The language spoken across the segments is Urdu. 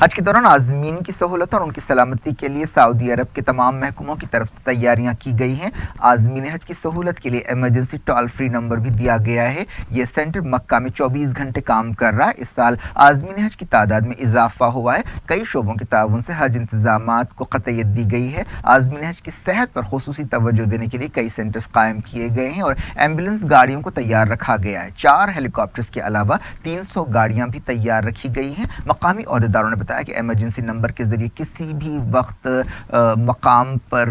حج کے دوران عازمین کی سہولت اور ان کی سلامتی کے لیے سعودی عرب کے تمام محکموں کی طرف سے تیاریاں کی گئی ہیں۔ عازمین حج کی سہولت کے لیے ایمرجنسی ٹول فری نمبر بھی دیا گیا ہے۔ یہ سینٹر مکہ میں 24 گھنٹے کام کر رہا ہے۔ اس سال عازمین حج کی تعداد میں اضافہ ہوا ہے۔ کئی شعبوں کے تعاون سے حج انتظامات کو قطعیت دی گئی ہے۔ عازمین حج کی صحت پر خصوصی توجہ دینے کے لیے کئی سینٹرز قائم کیے گئے ہیں اور ایمبولینس گاڑیوں کو تیار رکھا گیا ہے۔ 4 ہیلی کاپٹرز کے علاوہ 300 گاڑیاں بھی تیار رکھی گئی ہیں۔ مقامی عہدیداروں نے بتایا کہ ایمرجنسی نمبر کے ذریعے کسی بھی وقت مقام پر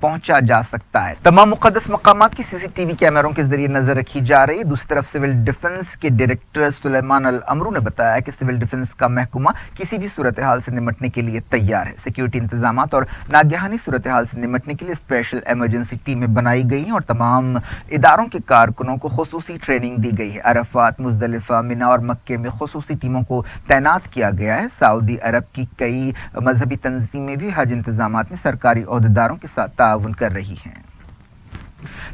پہنچا جا سکتا ہے۔ تمام مقدس مقامات کی CCTV کیمروں کے ذریعے نظر رکھی جا رہی ہے۔ دوسری طرف سول ڈیفنس کے ڈائریکٹر سلیمان الامرو نے بتایا کہ سول ڈیفنس کا محکمہ کسی بھی صورتحال سے نمٹنے کے لیے تیار ہے۔ سیکیورٹی انتظامات اور ناگہانی صورتحال سے نمٹنے کے لیے اسپیشل ایمرجنسی ٹیمیں بنائی گئی ہیں اور تمام اداروں کے کارکنوں کو خصوصی ٹریننگ دی گئی ہے۔ عرفات، مزدلفہ، منا اور مکے میں خصوصی ٹیموں کو تعینات کیا گیا ہے۔ سعودی عرب کی کئی مذہبی تنظیمیں بھی حج انتظامات میں سرکاری عہدیداروں کے ساتھ تعاون کر رہی ہیں۔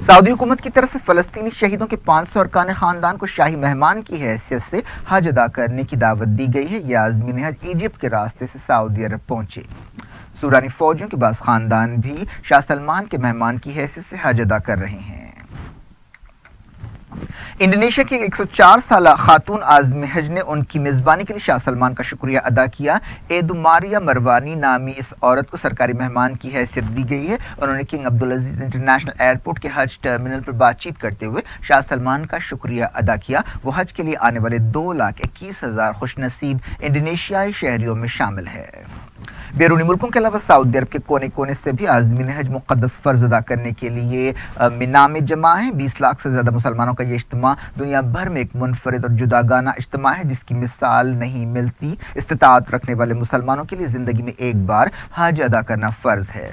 سعودی حکومت کی طرف سے فلسطینی شہیدوں کے 500 ارکان خاندان کو شاہی مہمان کی حیثیت سے حج ادا کرنے کی دعوت دی گئی ہے۔ یہ عازمین حج ایجپٹ کے راستے سے سعودی عرب پہنچے۔ سورانی فوجیوں کے بعض خاندان بھی شاہ سلمان کے مہمان کی حیثیت سے حج ادا کر رہے ہیں۔ انڈونیشیا کی 104 سالہ خاتون عازم حج نے ان کی میزبانی کے لیے شاہ سلمان کا شکریہ ادا کیا۔ ایدو ماریا مروانی نامی اس عورت کو سرکاری مہمان کی حیثیت دی گئی ہے۔ انہوں نے کنگ عبدالعزیز انٹرنیشنل ایئرپورٹ کے حج ٹرمینل پر بات چیت کرتے ہوئے شاہ سلمان کا شکریہ ادا کیا۔ وہ حج کے لیے آنے والے 2,21,000 خوش نصیب انڈونیشیائی شہریوں میں شامل ہے۔ بیرونی ملکوں کے علاوہ سعودی عرب کے کونے کونے سے بھی عازمین حج مقدس فرض ادا کرنے کے لیے منا میں جمع ہیں۔ 20 لاکھ سے زیادہ مسلمانوں کا یہ اجتماع دنیا بھر میں ایک منفرد اور جداگانہ اجتماع ہے جس کی مثال نہیں ملتی۔ استطاعت رکھنے والے مسلمانوں کے لیے زندگی میں ایک بار حج ادا کرنا فرض ہے۔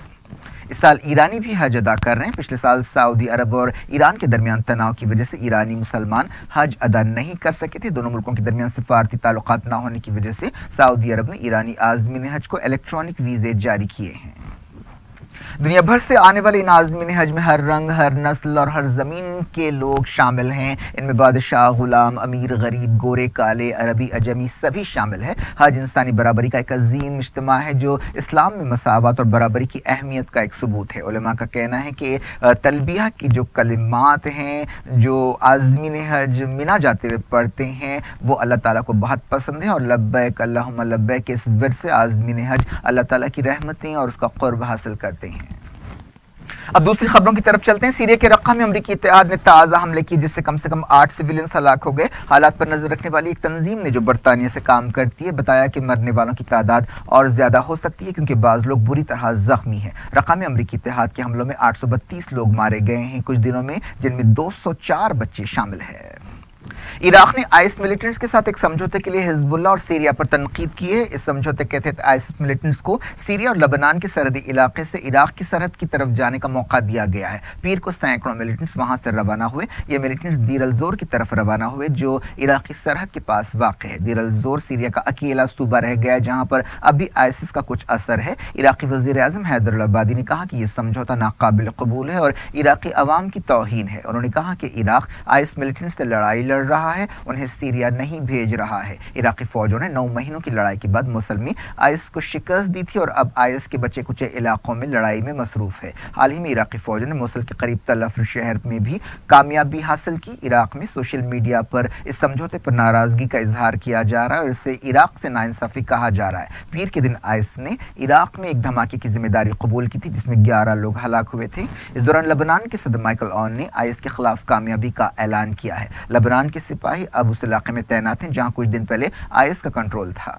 اس سال ایرانی بھی حج ادا کر رہے ہیں۔ پچھلے سال سعودی عرب اور ایران کے درمیان تناؤ کی وجہ سے ایرانی مسلمان حج ادا نہیں کر سکے تھے۔ دونوں ملکوں کے درمیان سفارتی تعلقات نہ ہونے کی وجہ سے سعودی عرب نے ایرانی عازمین حج کو الیکٹرانک ویزے جاری کیے ہیں۔ دنیا بھر سے آنے والے ان عازمین حج میں ہر رنگ، ہر نسل اور ہر زمین کے لوگ شامل ہیں۔ ان میں بادشاہ، غلام، امیر، غریب، گورے، کالے، عربی، اجمی سبھی شامل ہیں۔ حج انسانی برابری کا ایک عظیم اجتماع ہے جو اسلام میں مساوات اور برابری کی اہمیت کا ایک ثبوت ہے۔ علماء کا کہنا ہے کہ تلبیہ کی جو کلمات ہیں جو عازمین حج منا جاتے ہوئے پڑھتے ہیں وہ اللہ تعالیٰ کو بہت پسند ہے اور لبیک اللہم لبیک کے اس ورد سے عازمین حج اللہ تعالیٰ کی رحمتیں اور اس کا قرب حاصل کرتے ہیں۔ اب دوسری خبروں کی طرف چلتے ہیں۔ سیریا کے رقہ میں امریکی اتحاد نے تازہ حملے کیے جس سے کم 8 سویلینز ہلاک ہو گئے۔ حالات پر نظر رکھنے والی ایک تنظیم نے جو برطانیہ سے کام کرتی ہے بتایا کہ مرنے والوں کی تعداد اور زیادہ ہو سکتی ہے کیونکہ بعض لوگ بری طرح زخمی ہیں۔ رقہ میں امریکی اتحاد کے حملوں میں 832 لوگ مارے گئے ہیں کچھ دنوں میں، جن میں 204 بچے شامل ہیں۔ عراق نے آئس ملیٹنٹس کے ساتھ ایک سمجھوتے کے لیے حزب اللہ اور سیریا پر تنقید کی ہے۔ اس سمجھوتے کے تحت آئس ملیٹنٹس کو سیریا اور لبنان کے سرحدی علاقے سے عراق کی سرحد کی طرف جانے کا موقع دیا گیا ہے۔ پیر کو سینکڑوں ملیٹنٹس وہاں سے روانہ ہوئے۔ یہ ملیٹنٹس دیر الزور کی طرف روانہ ہوئے جو عراقی سرحد کے پاس واقع ہے۔ دیر الزور سیریا کا اکیلا صوبہ رہ گیا جہاں پر اب بھی آئسس کا کچھ اثر ہے۔ عراقی وزیر اعظم حیدر العبادی نے کہا کہ یہ سمجھوتا ناقابل قبول ہے اور عراقی عوام کی توہین ہے۔ انہوں نے کہا کہ عراق آئس ملیٹنٹس سے لڑائی لڑ رہا ہے، انہیں سیریا نہیں بھیج رہا ہے۔ عراقی فوجوں نے 9 مہینوں کی لڑائی کے بعد مسلمی آئس کو شکست دی تھی اور اب آئس کے بچے کچے علاقوں میں لڑائی میں مصروف ہے۔ حال ہی میں عراقی فوجوں نے موصل کے قریب تل افر شہر میں بھی کامیابی حاصل کی۔ عراق میں سوشل میڈیا پر اس سمجھوتے پر ناراضگی کا اظہار کیا جا رہا ہے اور اسے عراق سے ناانصافی کہا جا رہا ہے۔ پیر کے دن آئس نے عراق میں ایک دھماکے کی ذمہ داری قبول کی تھی جس میں 11 لوگ ہلاک ہوئے تھے۔ اس دوران لبنان کے صدر مائیکل اون نے آئس کے خلاف کامیابی کا اعلان کیا ہے۔ لبنان کے سپاہی اب اس علاقے میں تعینات ہیں جہاں کچھ دن پہلے آئس کا کنٹرول تھا۔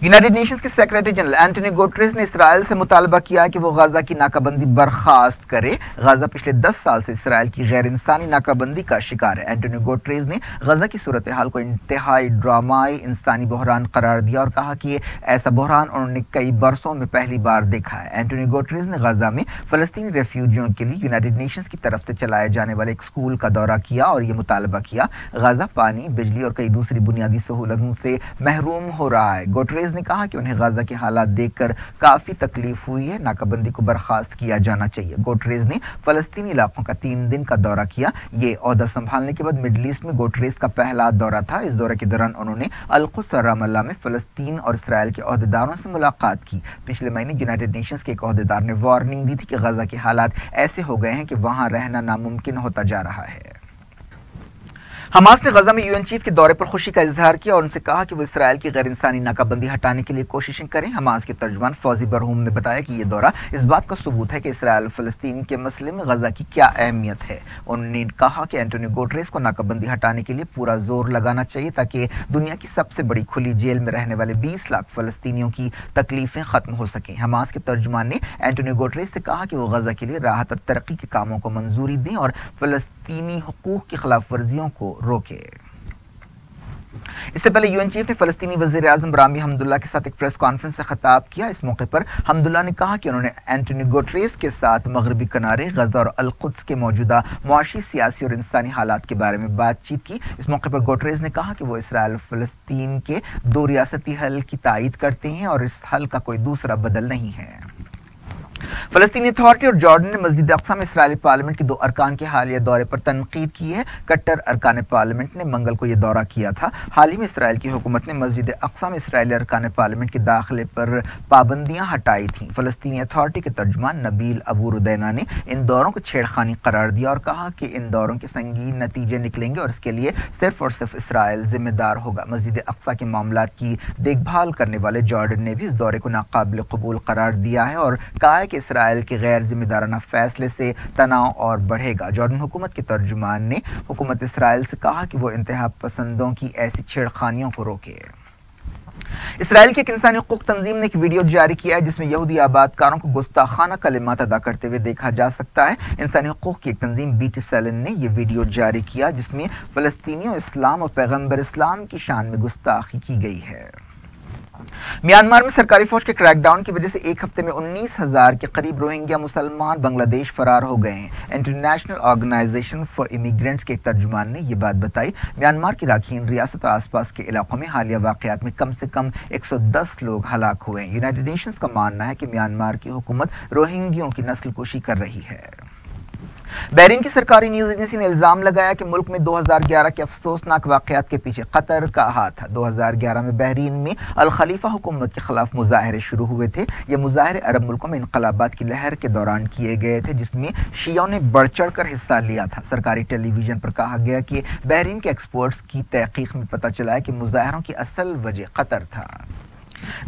یونائیٹڈ نیشنز کے سیکریٹری جنرل اینٹونی گوٹریز نے اسرائیل سے مطالبہ کیا کہ وہ غزہ کی ناکہ بندی برخاست کرے۔ غزہ پچھلے 10 سال سے اسرائیل کی غیر انسانی ناکہ بندی کا شکار ہے۔ اینٹونی گوٹریز نے غزہ کی صورتحال کو انتہائی ڈرامائی انسانی بحران قرار دیا اور کہا کہ یہ ایسا بحران انہوں نے کئی برسوں میں پہلی بار دیکھا ہے۔ اینٹونی گوٹریز نے غزہ میں فلسطینی ریفیوجیوں کے لیے یونائیٹڈ نیشنز کی طرف سے چلائے جانے والے ایک اسکول کا دورہ کیا اور یہ مطالبہ کیا۔ غزہ پانی، بجلی اور کئی دوسری بنیادی سہولتوں سے محروم ہو رہا ہے۔ گوٹریز نے کہا کہ انہیں غزہ کے حالات دیکھ کر کافی تکلیف ہوئی ہے، ناکہ بندی کو برخاست کیا جانا چاہیے۔ گوٹریز نے فلسطینی علاقوں کا 3 دن کا دورہ کیا۔ یہ عہدہ سنبھالنے کے بعد مڈل ایسٹ میں گوٹریز کا پہلا دورہ تھا۔ اس دورے کے دوران انہوں نے القدس اور رام اللہ میں فلسطین اور اسرائیل کے عہدیداروں سے ملاقات کی۔ پچھلے مہینے یونائیٹڈ نیشنز کے ایک عہدیدار نے وارننگ دی تھی کہ غزہ کے حالات ایسے ہو گئے ہیں کہ وہاں رہنا ناممکن ہوتا جا رہا ہے۔ حماس نے غزہ میں UN چیف کے دورے پر خوشی کا اظہار کیا اور ان سے کہا کہ وہ اسرائیل کی غیر انسانی ناکہ بندی ہٹانے کے لیے کوششیں کریں۔ حماس کے ترجمان فوزی برہوم نے بتایا کہ یہ دورہ اس بات کا ثبوت ہے کہ اسرائیل فلسطین کے مسئلے میں غزہ کی کیا اہمیت ہے۔ انہوں نے کہا کہ اینٹونیو گوٹریز کو ناکہ بندی ہٹانے کے لیے پورا زور لگانا چاہیے تاکہ دنیا کی سب سے بڑی کھلی جیل میں رہنے والے 20 لاکھ فلسطینیوں کی تکلیفیں ختم ہو سکیں۔ حماس کے ترجمان نے اینٹونیو گوٹریز سے کہا کہ وہ غزہ کے لیے راحت اور ترقی کے کاموں کو منظوری دیں اور فلسطینی حقوق کی خلاف ورزیوں کو روکیں۔ اس سے پہلے UN چیف نے فلسطینی وزیر اعظم رامی حمداللہ کے ساتھ ایک پریس کانفرنس سے خطاب کیا۔ اس موقع پر حمداللہ نے کہا کہ انہوں نے اینٹونیو گوٹریز کے ساتھ مغربی کنارے، غزہ اور القدس کے موجودہ معاشی، سیاسی اور انسانی حالات کے بارے میں بات چیت کی۔ اس موقع پر گوٹریز نے کہا کہ وہ اسرائیل فلسطین کے 2 ریاستی حل کی تائید کرتے ہیں اور اس حل کا کوئی دوسرا بدل نہیں ہے۔ فلسطینی اتھارٹی اور جارڈن نے مسجد اقصی میں اسرائیلی پارلیمنٹ کے 2 ارکان کے حالیہ دورے پر تنقید کی ہے۔ کٹر ارکان پارلیمنٹ نے منگل کو یہ دورہ کیا تھا۔ حال ہی میں اسرائیل کی حکومت نے مسجد اقصی میں اسرائیلی ارکان پارلیمنٹ کے داخلے پر پابندیاں ہٹائی تھیں۔ فلسطینی اتھارٹی کے ترجمان نبیل ابو ردینا نے ان دوروں کو چھیڑخانی قرار دیا اور کہا کہ ان دوروں کے سنگین نتیجے نکلیں گے اور اس کے لیے صرف اور صرف اسرائیل ذمہ دار ہوگا۔ مسجد اقصی کے معاملات کی دیکھ بھال کرنے والے جارڈن نے بھی اس دورے کو ناقابل قبول قرار دیا ہے اور کہا ہے کہ اسرائیل کے غیر ذمہ دارانہ فیصلے سے تناؤ اور بڑھے گا۔ جارڈن حکومت کے ترجمان نے حکومت اسرائیل سے کہا کہ وہ انتہا پسندوں کی ایسی چھیڑخانیوں کو روکے۔ اسرائیل کی ایک انسانی حقوق تنظیم نے ایک ویڈیو جاری کیا ہے جس میں یہودی آباد کاروں کو گستاخانہ کلمات ادا کرتے ہوئے دیکھا جا سکتا ہے۔ انسانی حقوق کی ایک تنظیم BTSLN نے یہ ویڈیو جاری کیا جس میں فلسطینیوں، اسلام اور پیغمبر اسلام کی شان میں گستاخی کی گئی ہے۔ میانمار میں سرکاری فوج کے کریک ڈاؤن کی وجہ سے ایک ہفتے میں 19,000 کے قریب روہنگیا مسلمان بنگلہ دیش فرار ہو گئے ہیں۔ انٹرنیشنل آرگنائزیشن فار امیگرینٹس کے ایک ترجمان نے یہ بات بتائی۔ میانمار کی راکھین ریاست اور آس پاس کے علاقوں میں حالیہ واقعات میں کم سے کم 110 لوگ ہلاک ہوئے ہیں۔ یونائیٹڈ نیشنز کا ماننا ہے کہ میانمار کی حکومت روہنگیوں کی نسل کشی کر رہی ہے۔ بحرین کی سرکاری نیوز ایجنسی نے الزام لگایا کہ ملک میں 2011 کے افسوسناک واقعات کے پیچھے قطر کا ہاتھ تھا۔ 2011 میں بحرین میں الخلیفہ حکومت کے خلاف مظاہرے شروع ہوئے تھے۔ یہ مظاہرے عرب ملکوں میں انقلابات کی لہر کے دوران کیے گئے تھے جس میں شیعوں نے بڑھ چڑھ کر حصہ لیا تھا۔ سرکاری ٹیلی ویژن پر کہا گیا کہ بحرین کے ایکسپرٹس کی تحقیق میں پتہ چلا ہے کہ مظاہروں کی اصل وجہ قطر تھا۔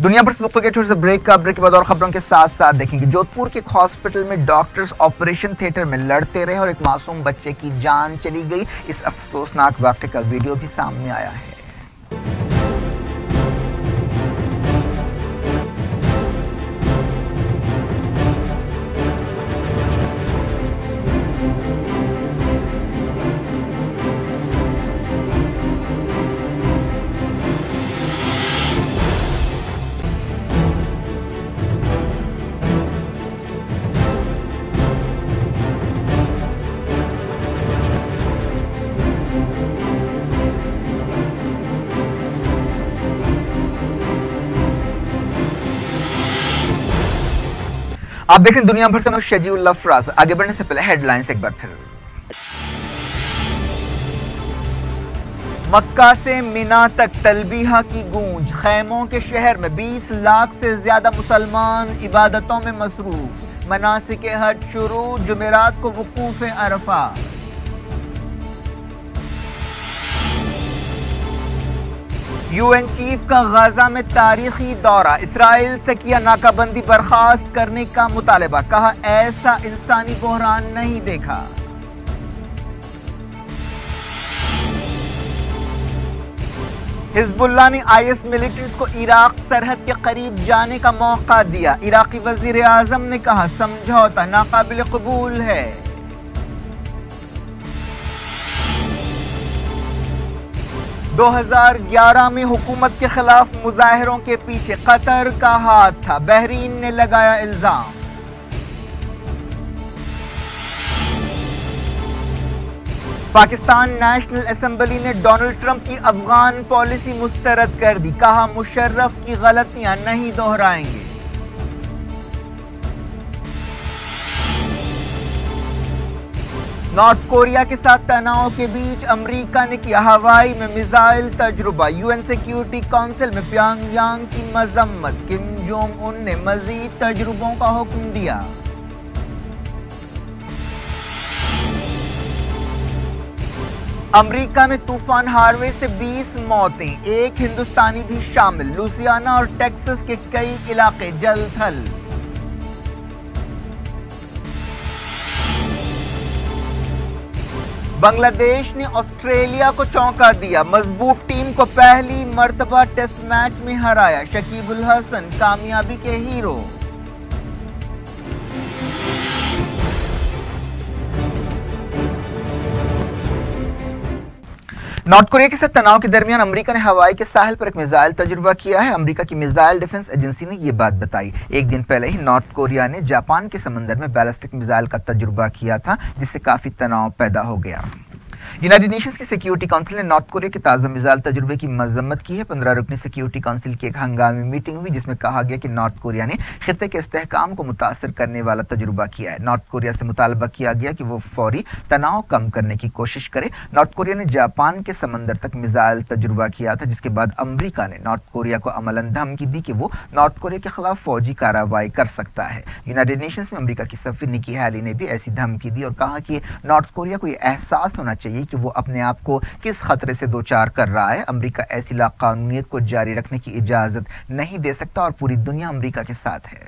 دنیا پر وقت کے چھوٹے سے بریک کے بعد اور خبروں کے ساتھ ساتھ دیکھیں گے جودھپور کے ایک ہاسپٹل میں ڈاکٹرز آپریشن تھیٹر میں لڑتے رہے اور ایک معصوم بچے کی جان چلی گئی۔ اس افسوسناک واقعے کا ویڈیو بھی سامنے آیا ہے۔ آپ دیکھ رہے ہیں دنیا بھر سے میں شجیع اللہ فراز۔ آگے بڑھنے سے پہلے ہیڈ لائنز ایک بار پھر۔ مکہ سے مینا تک تلبیہ کی گونج، خیموں کے شہر میں 20 لاکھ سے زیادہ مسلمان عبادتوں میں مصروف۔ مناسک حج شروع، جمعرات کو وقوف عرفہ۔ UN چیف کا غزہ میں تاریخی دورہ، اسرائیل سے کیا ناکہ بندی برخاست کرنے کا مطالبہ، کہا ایسا انسانی بحران نہیں دیکھا۔ حزب اللہ نے IS ملیٹنٹس کو عراق سرحد کے قریب جانے کا موقع دیا۔ عراقی وزیر اعظم نے کہا سمجھوتہ ناقابل قبول ہے۔ 2011 میں حکومت کے خلاف مظاہروں کے پیچھے قطر کا ہاتھ تھا، بحرین نے لگایا الزام۔ پاکستان نیشنل اسمبلی نے ڈونلڈ ٹرمپ کی افغان پالیسی مسترد کر دی، کہا مشرف کی غلطیاں نہیں دہرائیں گے۔ نارتھ کوریا کے ساتھ تناؤ کے بیچ امریکہ نے کیا ہوائی میں میزائل تجربہ، یو این سیکیورٹی کونسل میں پیونگ یانگ کی مذمت، کم جونگ ان نے مزید تجربوں کا حکم دیا۔ امریکہ میں طوفان ہاروے سے 20 موتیں، ایک ہندوستانی بھی شامل، لوزیانا اور ٹیکساس کے کئی علاقے جل تھل۔ بنگلہ دیش نے آسٹریلیا کو چونکا دیا، مضبوط ٹیم کو پہلی مرتبہ ٹیسٹ میچ میں ہرایا، شکیب الحسن کامیابی کے ہیرو۔ نارتھ کوریا کے ساتھ تناؤ کے درمیان امریکہ نے ہوائی کے ساحل پر ایک میزائل تجربہ کیا ہے۔ امریکہ کی میزائل ڈیفنس ایجنسی نے یہ بات بتائی۔ ایک دن پہلے ہی نارتھ کوریا نے جاپان کے سمندر میں بیلسٹک میزائل کا تجربہ کیا تھا، جس سے کافی تناؤ پیدا ہو گیا۔ یونائیٹڈ نیشنز کی سیکیورٹی کونسل نے نارتھ کوریا کے تازہ میزائل تجربے کی مذمت کی ہے۔ 15 رکنی سیکیورٹی کونسل کی ایک ہنگامی میٹنگ ہوئی، جس میں کہا گیا کہ نارتھ کوریا نے خطے کے استحکام کو متاثر کرنے والا تجربہ کیا ہے۔ نارتھ کوریا سے مطالبہ کیا گیا کہ وہ فوری تناؤ کم کرنے کی کوشش کرے۔ نارتھ کوریا نے جاپان کے سمندر تک میزائل تجربہ کیا تھا، جس کے بعد امریکہ نے نارتھ کوریا کو عملاً دھمکی دی کہ وہ نارتھ کوریا کے خلاف فوجی کارروائی کر سکتا ہے۔ یونائیٹڈ نیشنز میں امریکہ کی سفیر نکی ہیلی نے بھی ایسی دھمکی دی اور کہا کہ نارتھ کوریا کو یہ احساس ہونا چاہیے کہ وہ اپنے آپ کو کس خطرے سے دوچار کر رہا ہے۔ امریکہ ایسی لاقانونیت کو جاری رکھنے کی اجازت نہیں دے سکتا اور پوری دنیا امریکہ کے ساتھ ہے۔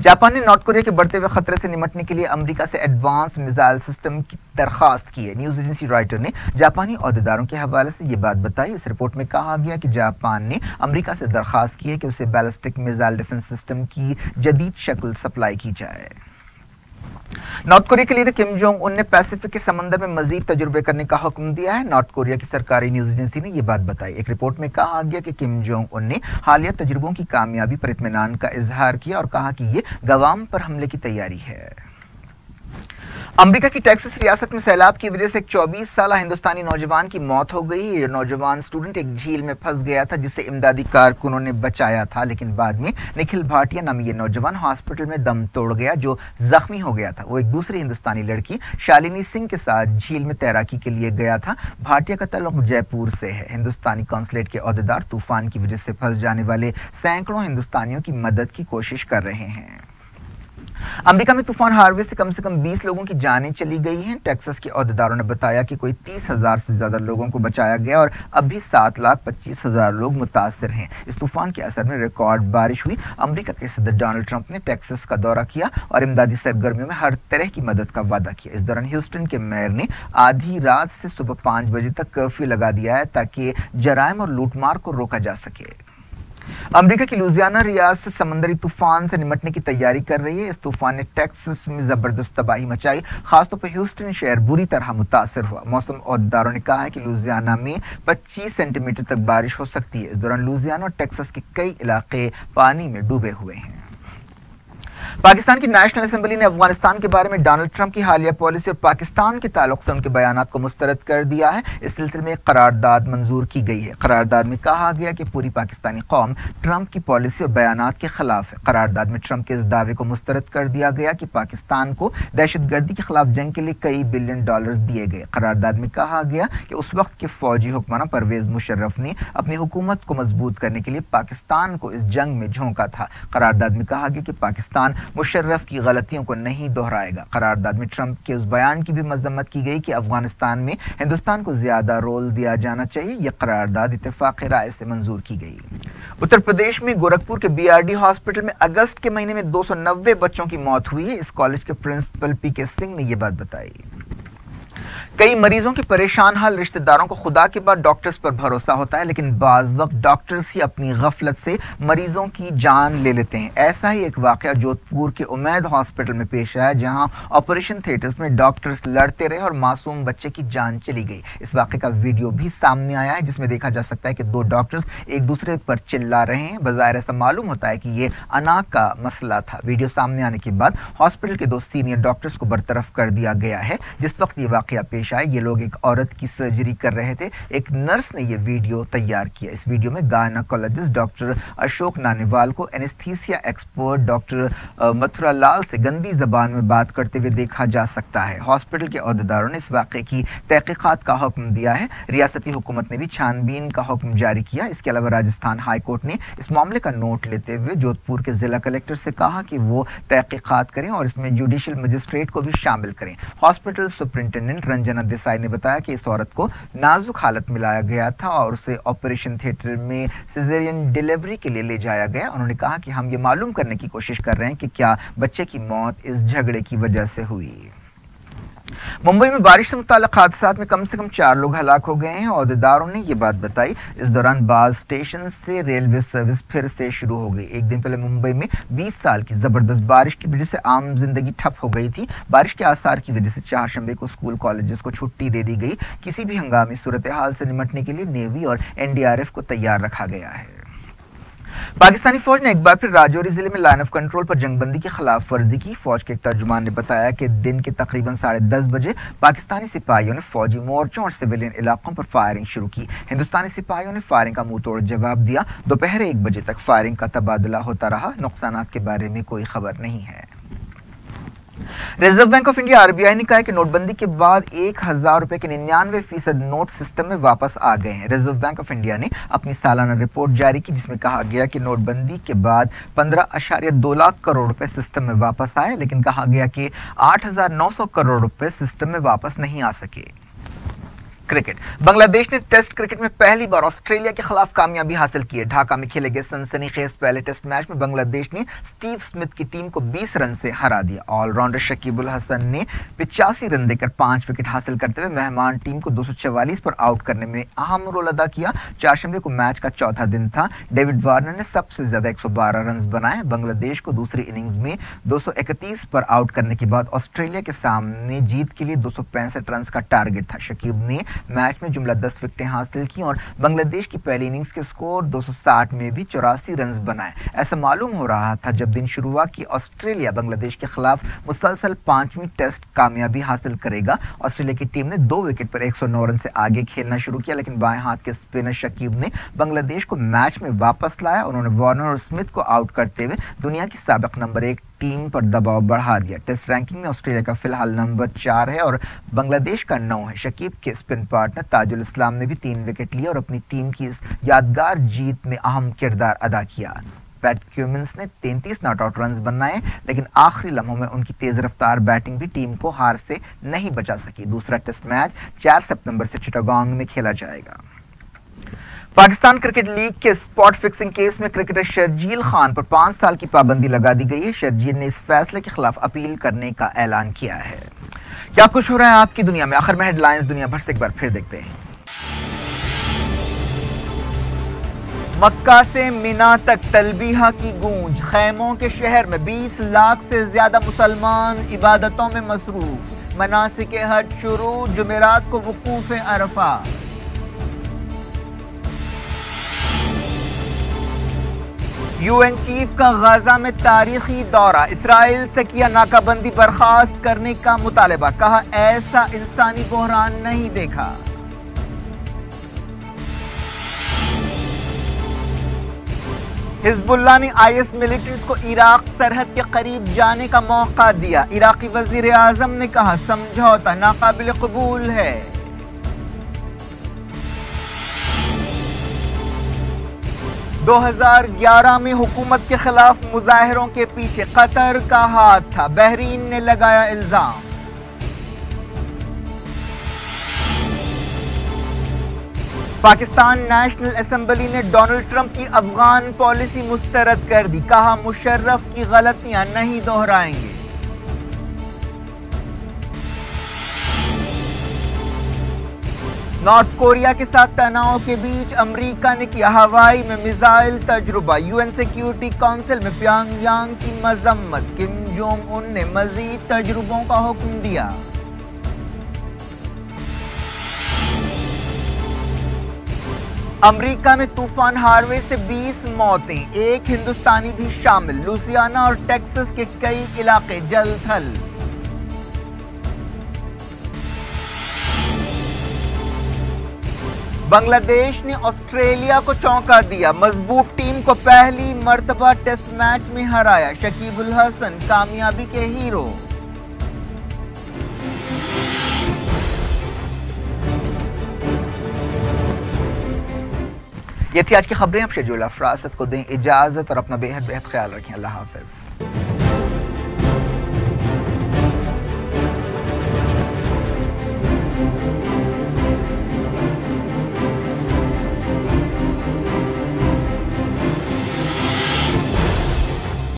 جاپان نے نارتھ کوریا کے بڑھتے ہوئے خطرے سے نمٹنے کے لیے امریکہ سے ایڈوانس میزائل سسٹم کی درخواست کی ہے۔ نیوز ایجنسی رائٹر نے جاپانی عہدیداروں کے حوالے سے یہ بات بتائی۔ اس رپورٹ میں کہا گیا کہ جاپان نے امریکہ سے درخواست کی ہے کہ اسے بیلسٹک میزائل ڈیفنس سسٹم کی جدید شکل سپلائی کی جائے۔ نارتھ کوریا کے لیڈر کم جونگ ان نے پیسیفک کے سمندر میں مزید تجربے کرنے کا حکم دیا ہے۔ نارتھ کوریا کی سرکاری نیوز ایجنسی نے یہ بات بتائی۔ ایک رپورٹ میں کہا گیا کہ کم جونگ ان نے حالیہ تجربوں کی کامیابی پر اطمینان کا اظہار کیا اور کہا کہ یہ گوام پر حملے کی تیاری ہے۔ امریکہ کی ٹیکساس ریاست میں سیلاب کی وجہ سے ایک 24 سالہ ہندوستانی نوجوان کی موت ہو گئی۔ یہ نوجوان اسٹوڈنٹ ایک جھیل میں پھنس گیا تھا، جسے امدادی کارکنوں نے بچایا تھا، لیکن بعد میں نکھل بھاٹیا نامی یہ نوجوان ہاسپٹل میں دم توڑ گیا جو زخمی ہو گیا تھا۔ وہ ایک دوسری ہندوستانی لڑکی شالنی سنگھ کے ساتھ جھیل میں تیراکی کے لیے گیا تھا۔ بھاٹیا کا تعلق جے پور سے ہے۔ ہندوستانی قونصلیٹ کے عہدیدار طوفان کی وجہ سے پھنس جانے والے سینکڑوں ہندوستانیوں کی مدد کی کوشش کر رہے ہیں۔ امریکہ میں طوفان ہاروے سے کم 20 لوگوں کی جانیں چلی گئی ہیں۔ ٹیکساس کے عہدیداروں نے بتایا کہ کوئی 30,000 سے زیادہ لوگوں کو بچایا گیا اور اب بھی 7,25,000 لوگ متاثر ہیں۔ اس طوفان کے اثر میں ریکارڈ بارش ہوئی۔ امریکہ کے صدر ڈونلڈ ٹرمپ نے ٹیکساس کا دورہ کیا اور امدادی سرگرمیوں میں ہر طرح کی مدد کا وعدہ کیا۔ اس دوران ہیوسٹن کے میئر نے آدھی رات سے صبح 5 بجے تک کرفیو لگا دیا ہے تاکہ جرائم اور لوٹ مار کو روکا جا سکے۔ امریکہ کی لوزیانا ریاست سمندری طوفان سے نمٹنے کی تیاری کر رہی ہے۔ اس طوفان نے ٹیکساس میں زبردست تباہی مچائی، خاص طور پر ہیوسٹن شہر بری طرح متاثر ہوا۔ موسم عہدیداروں نے کہا ہے کہ لوزیانا میں 25 سینٹی میٹر تک بارش ہو سکتی ہے۔ اس دوران لوزیانا اور ٹیکساس کے کئی علاقے پانی میں ڈوبے ہوئے ہیں۔ پاکستان کی نیشنل اسمبلی نے افغانستان کے بارے میں ڈونلڈ ٹرمپ کی حالیہ پالیسی اور پاکستان کے تعلق سے ان کے بیانات کو مسترد کر دیا ہے۔ اس سلسلے میں ایک قرارداد منظور کی گئی ہے۔ قرارداد میں کہا گیا کہ پوری پاکستانی قوم ٹرمپ کی پالیسی اور بیانات کے خلاف ہے۔ قرارداد میں ٹرمپ کے اس دعوے کو مسترد کر دیا گیا کہ پاکستان کو دہشت گردی کے خلاف جنگ کے لیے کئی بلین ڈالرز دیے گئے۔ قرارداد میں کہا گیا کہ اس وقت کے فوجی حکمراں پرویز مشرف نے اپنی حکومت کو مضبوط کرنے کے لیے پاکستان کو اس جنگ میں جھونکا تھا۔ قرارداد میں کہا گیا کہ پاکستان مشرف کی غلطیوں کو نہیں دہرائے گا۔ قرارداد میں ٹرمپ کے اس بیان کی بھی مذمت کی گئی کہ افغانستان میں ہندوستان کو زیادہ رول دیا جانا چاہیے۔ یہ قرارداد اتفاق رائے سے منظور کی گئی۔ اتر پردیش میں گورکھپور کے BRD ہاسپٹل میں اگست کے مہینے میں 290 بچوں کی موت ہوئی ہے۔ اس کالج کے پرنسپل PK سنگھ نے یہ بات بتائی۔ کئی مریضوں کے پریشان حال رشتہ داروں کو خدا کے بعد ڈاکٹرز پر بھروسہ ہوتا ہے، لیکن بعض وقت ڈاکٹرز ہی اپنی غفلت سے مریضوں کی جان لے لیتے ہیں۔ ایسا ہی ایک واقعہ جودھپور کے امید ہاسپٹل میں پیش آیا، جہاں آپریشن تھیٹرز میں ڈاکٹرز لڑتے رہے اور معصوم بچے کی جان چلی گئی۔ اس واقعے کا ویڈیو بھی سامنے آیا ہے، جس میں دیکھا جا سکتا ہے کہ 2 ڈاکٹرز ایک دوسرے پر چلا رہے ہیں۔ بظاہر ایسا معلوم ہوتا ہے کہ یہ انا کا مسئلہ تھا۔ ویڈیو سامنے آنے کے بعد ہاسپٹل کے 2 سینئر ڈاکٹرز کو برطرف کر دیا گیا ہے۔ جس وقت یہ واقعہ پیش پیش آئے۔ یہ لوگ ایک عورت کی سرجری کر رہے تھے، ایک نرس نے یہ ویڈیو تیار کیا۔ اس ویڈیو میں گائناکولوجسٹ ڈاکٹر اشوک نانیوال کو اینستھیسیا ایکسپرٹ ڈاکٹر متھرا لال سے گندی زبان میں بات کرتے ہوئے دیکھا جا سکتا ہے۔ ہاسپٹل کے عہدیداروں نے اس واقعے کی تحقیقات کا حکم دیا ہے۔ ریاستی حکومت نے بھی چھان بین کا حکم جاری کیا۔ اس کے علاوہ راجستھان ہائی کورٹ نے اس معاملے کا نوٹ لیتے ہوئے جودھپور کے ضلع کلکٹر سے کہا کہ وہ تحقیقات کریں اور اس میں جوڈیشل مجسٹریٹ کو بھی شامل کریں۔ ہاسپٹل سپرنٹینڈنٹ رنجنا دیسائی نے بتایا کہ اس عورت کو نازک حالت میں لایا گیا تھا اور اسے آپریشن تھیٹر میں سیزرین ڈیلیوری کے لیے لے جایا گیا۔ انہوں نے کہا کہ ہم یہ معلوم کرنے کی کوشش کر رہے ہیں کہ کیا بچے کی موت اس جھگڑے کی وجہ سے ہوئی۔ ممبئی میں بارش سے متعلق حادثات میں کم سے کم 4 لوگ ہلاک ہو گئے ہیں۔ عہدیداروں نے یہ بات بتائی۔ اس دوران بعض اسٹیشن سے ریلوے سروس پھر سے شروع ہو گئی۔ ایک دن پہلے ممبئی میں 20 سال کی زبردست بارش کی وجہ سے عام زندگی ٹھپ ہو گئی تھی۔ بارش کے آثار کی وجہ سے چہارشنبے کو اسکول کالجز کو چھٹی دے دی گئی۔ کسی بھی ہنگامی صورتحال سے نمٹنے کے لیے نیوی اور NDRF کو تیار رکھا گیا ہے۔ پاکستانی فوج نے ایک بار پھر راجوری ضلع میں لائن آف کنٹرول پر جنگ بندی کی خلاف ورزی کی۔ فوج کے ایک ترجمان نے بتایا کہ دن کے تقریباً 10:30 بجے پاکستانی سپاہیوں نے فوجی مورچوں اور سویلین علاقوں پر فائرنگ شروع کی۔ ہندوستانی سپاہیوں نے فائرنگ کا منہ توڑ جواب دیا۔ دوپہر 1 بجے تک فائرنگ کا تبادلہ ہوتا رہا۔ نقصانات کے بارے میں کوئی خبر نہیں ہے۔ Reserve bank of India RBI نے کہا ہے کہ نوٹ بندی کے بعد 1000 روپے کے 99% نوٹ سسٹم میں واپس آ گئے ہیں۔ ریزرو بینک آف انڈیا نے اپنی سالانہ رپورٹ جاری کی جس میں کہا گیا کہ نوٹ بندی کے بعد 15.2 لاکھ کروڑ روپے سسٹم میں واپس آئے، لیکن کہا گیا کہ 8,900 کروڑ روپے سسٹم میں واپس نہیں آ سکے۔ کرکٹ بنگلہ دیش نے ٹیسٹ کرکٹ میں پہلی بار آسٹریلیا کے خلاف کامیابی حاصل کی ہے۔ ڈھاکہ میں کھیلے گئے سنسنی خیز پہلے ٹیسٹ میچ میں بنگلہ دیش نے اسٹیو اسمتھ کی ٹیم کو 20 رن سے ہرا دیا۔ آل راؤنڈر شکیب الحسن نے 85 رن دے کر 5 وکٹ حاصل کرتے ہوئے مہمان ٹیم کو 244 پر آؤٹ کرنے میں اہم رول ادا کیا۔ چہارشنبے کو میچ کا چوتھا دن تھا۔ ڈیوڈ وارنر نے سب سے زیادہ 112 رنز بنائے۔ بنگلہ دیش کو دوسری اننگز میں 231 پر آؤٹ کرنے کے بعد آسٹریلیا کے سامنے جیت کے لیے 265 رنز کا ٹارگٹ تھا۔ شکیب نے میچ میں جملہ 10 وکٹیں حاصل کی اور بنگلہ دیش کی پہلی اننگز کے سکور 260 میں بھی 84 رنز بنائے۔ ایسا معلوم ہو رہا تھا جب دن شروع ہوا کہ آسٹریلیا بنگلہ دیش کے خلاف مسلسل 5ویں ٹیسٹ کامیابی حاصل کرے گا۔ آسٹریلیا کی ٹیم نے 2 وکٹ پر 109 رن سے آگے کھیلنا شروع کیا، لیکن بائیں ہاتھ کے اسپنر شکیب نے بنگلہ دیش کو میچ میں واپس لایا۔ انہوں نے وارنر اور اسمتھ کو آؤٹ کرتے ہوئے دنیا کی سابق نمبر 1 ٹیم پر دباؤ بڑھا دیا۔ ٹیسٹ رینکنگ میں آسٹریلیا کا فی الحال نمبر 4 ہے اور بنگلہ دیش کا 9 ہے۔ شکیب کے اسپن پارٹنر تاج الاسلام نے بھی 3 وکٹ لیے اور اپنی ٹیم کی اس یادگار جیت میں اہم کردار ادا کیا۔ پیٹ کیومنس نے 33 ناٹ آؤٹ رنز بنائے، لیکن آخری لمحوں میں ان کی تیز رفتار بیٹنگ بھی ٹیم کو ہار سے نہیں بچا سکی۔ دوسرا ٹیسٹ میچ 4 ستمبر سے چٹاگانگ میں کھیلا جائے گا۔ پاکستان کرکٹ لیگ کے اسپاٹ فکسنگ کیس میں کرکٹر شرجیل خان پر 5 سال کی پابندی لگا دی گئی ہے۔ شرجیل نے اس فیصلے کے خلاف اپیل کرنے کا اعلان کیا ہے۔ کیا کچھ ہو رہا ہے آپ کی دنیا میں؟ آخر میں ہیڈ لائنز دنیا بھر سے ایک بار پھر دیکھتے ہیں۔ مکہ سے مینا تک تلبیہ کی گونج، خیموں کے شہر میں 20 لاکھ سے زیادہ مسلمان عبادتوں میں مصروف۔ مناسک حج شروع، جمعرات کو وقوف عرفہ۔ UN چیف کا غزہ میں تاریخی دورہ، اسرائیل سے کیا ناکہ بندی برخاست کرنے کا مطالبہ، کہا ایسا انسانی بحران نہیں دیکھا۔ حزب اللہ نے IS ملیٹنٹس کو عراق سرحد کے قریب جانے کا موقع دیا۔ عراقی وزیر اعظم نے کہا سمجھوتہ ناقابل قبول ہے۔ 2011 میں حکومت کے خلاف مظاہروں کے پیچھے قطر کا ہاتھ تھا، بحرین نے لگایا الزام۔ پاکستان نیشنل اسمبلی نے ڈونلڈ ٹرمپ کی افغان پالیسی مسترد کر دی، کہا مشرف کی غلطیاں نہیں دہرائیں گے۔ نارتھ کوریا کے ساتھ تناؤ کے بیچ امریکہ نے کیا ہوائی میں میزائل تجربہ، UN سیکیورٹی کونسل میں پیونگ یانگ کی مذمت، کم جونگ ان نے مزید تجربوں کا حکم دیا۔ امریکہ میں طوفان ہاروے سے 20 موتیں، 1 ہندوستانی بھی شامل، لوزیانا اور ٹیکساس کے کئی علاقے جل تھل۔ بنگلہ دیش نے آسٹریلیا کو چونکا دیا، مضبوط ٹیم کو پہلی مرتبہ ٹیسٹ میچ میں ہرایا، شکیب الحسن کامیابی کے ہیرو۔ یہ تھی آج کی خبریں۔ اب شیڈول افراست کو دیں اجازت اور اپنا بے حد خیال رکھیں۔ اللہ حافظ۔